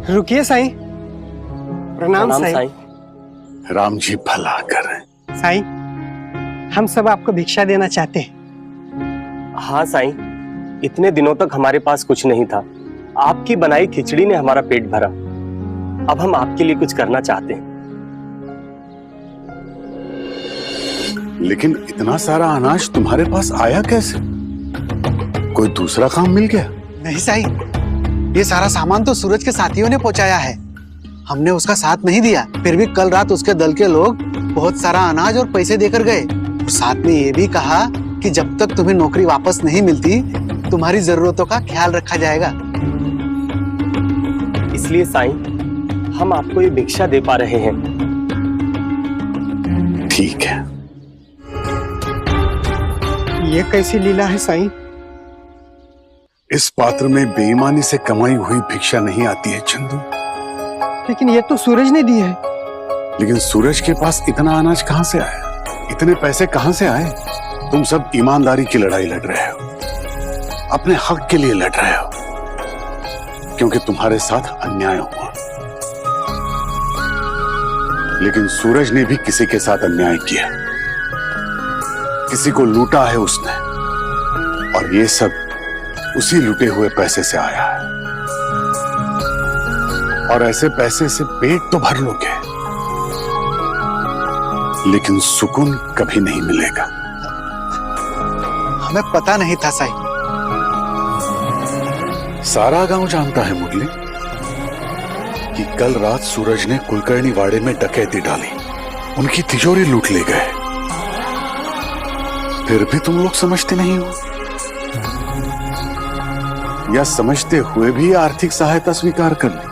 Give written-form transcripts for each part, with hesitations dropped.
रुकिए साईं। प्रणाम साईं। राम जी भला करें। साईं, हम सब आपको भिक्षा देना चाहते हैं। हाँ साईं, इतने दिनों तक हमारे पास कुछ नहीं था। आपकी बनाई खिचड़ी ने हमारा पेट भरा। अब हम आपके लिए कुछ करना चाहते हैं। लेकिन इतना सारा अनाज तुम्हारे पास आया कैसे? कोई दूसरा काम मिल गया? नहीं साईं, ये सारा सामान तो सूरज के साथियों ने पहुंचाया है। हमने उसका साथ नहीं दिया, फिर भी कल रात उसके दल के लोग बहुत सारा अनाज और पैसे देकर गए। और साथ में ये भी कहा कि जब तक तुम्हें नौकरी वापस नहीं मिलती, तुम्हारी जरूरतों का ख्याल रखा जाएगा। इसलिए साईं, हम आपको ये भिक्षा दे पा रहे हैं। ठीक है। ये कैसी लीला है साईं? इस पात्र में बेईमानी से कमाई हुई भिक्षा नहीं आती है चंदू। लेकिन ये तो सूरज ने दी है। लेकिन सूरज के पास इतना अनाज कहां से आया? इतने पैसे कहां से आए? तुम सब ईमानदारी की लड़ाई लड़ रहे हो, अपने हक के लिए लड़ रहे हो, क्योंकि तुम्हारे साथ अन्याय हुआ। लेकिन सूरज ने भी किसी के साथ अन्याय किया, किसी को लूटा है उसने, और ये सब उसी लूटे हुए पैसे से आया है। और ऐसे पैसे से पेट तो भर लोगे, लेकिन सुकून कभी नहीं मिलेगा। हमें पता नहीं था साईं। सारा गांव जानता है मुरली कि कल रात सूरज ने कुलकर्णी वाड़े में डकैती डाली, उनकी तिजोरी लूट ले गए। फिर भी तुम लोग समझते नहीं हो, या समझते हुए भी आर्थिक सहायता स्वीकार कर ली।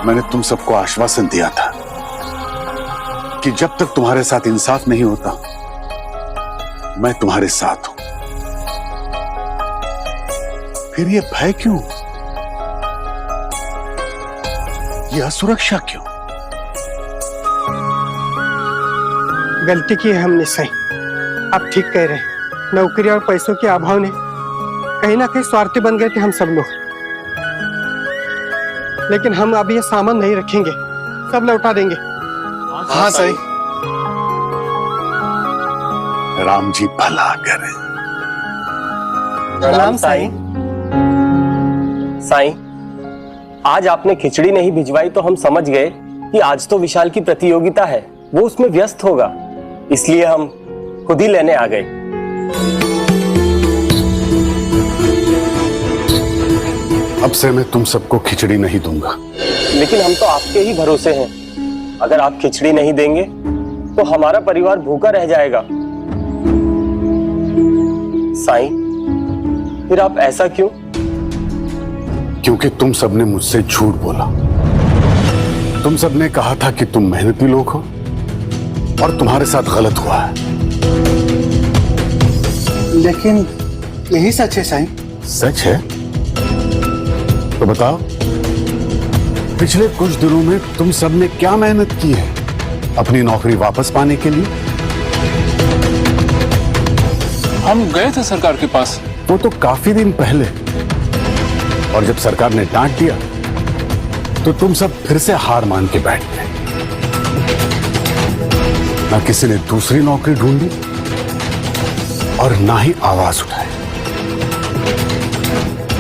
मैंने तुम सबको आश्वासन दिया था कि जब तक तुम्हारे साथ इंसाफ नहीं होता, मैं तुम्हारे साथ हूं। फिर ये भय क्यों? ये असुरक्षा क्यों? गलती की है हमने साईं। आप ठीक कह रहे हैं। नौकरी और पैसों के अभाव ने कहीं ना कहीं स्वार्थी बन गए थे हम सब लोग। लेकिन हम अब ये सामान नहीं रखेंगे, सब लौटा देंगे। हाँ साईं। राम जी भला करें। प्रणाम साईं। साईं, आज आपने खिचड़ी नहीं भिजवाई तो हम समझ गए कि आज तो विशाल की प्रतियोगिता है, वो उसमें व्यस्त होगा, इसलिए हम खुद ही लेने आ गए। अब से मैं तुम सबको खिचड़ी नहीं दूंगा। लेकिन हम तो आपके ही भरोसे हैं। अगर आप खिचड़ी नहीं देंगे तो हमारा परिवार भूखा रह जाएगा। साईं, फिर आप ऐसा क्यों? क्योंकि तुम सबने मुझसे झूठ बोला। तुम सबने कहा था कि तुम मेहनती लोग हो, और तुम्हारे साथ गलत हुआ है। लेकिन यही सच है साईं। सच है तो बताओ, पिछले कुछ दिनों में तुम सबने क्या मेहनत की है अपनी नौकरी वापस पाने के लिए? हम गए थे सरकार के पास। वो तो काफी दिन पहले, और जब सरकार ने डांट दिया तो तुम सब फिर से हार मान के बैठ गए। ना किसी ने दूसरी नौकरी ढूंढी और ना ही आवाज उठाई।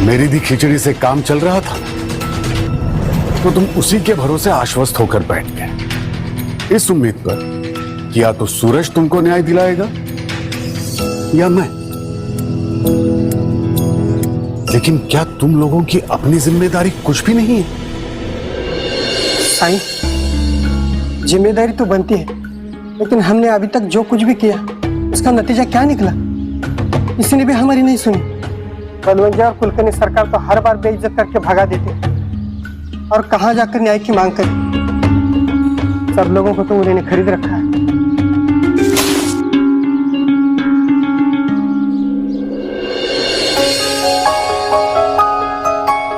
मेरी दी खिचड़ी से काम चल रहा था तो तुम उसी के भरोसे आश्वस्त होकर बैठ गए, इस उम्मीद पर कि या तो सूरज तुमको न्याय दिलाएगा या मैं। लेकिन क्या तुम लोगों की अपनी जिम्मेदारी कुछ भी नहीं है? साईं, जिम्मेदारी तो बनती है, लेकिन हमने अभी तक जो कुछ भी किया उसका नतीजा क्या निकला? किसी ने भी हमारी नहीं सुनी। बलवंजा और कुलकर्णी सरकार तो हर बार बेइज्जत करके भगा देते, और कहां जाकर न्याय की मांग करें? सब लोगों को तो उन्होंने खरीद रखा है।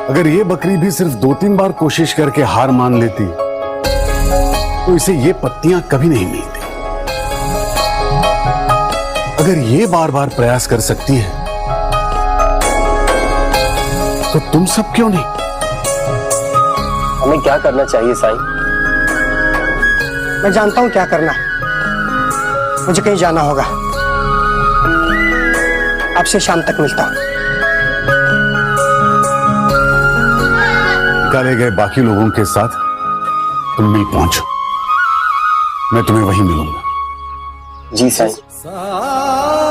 अगर ये बकरी भी सिर्फ 2-3 बार कोशिश करके हार मान लेती तो इसे ये पत्तियां कभी नहीं मिलती। अगर ये बार बार प्रयास कर सकती है तो तुम सब क्यों नहीं? हमें क्या करना चाहिए साईं? मैं जानता हूं क्या करना है। मुझे कहीं जाना होगा। आपसे शाम तक मिलता हूं। निकाले गए बाकी लोगों के साथ तुम मिल पहुंचो, मैं तुम्हें वहीं मिलूंगा। जी साईं।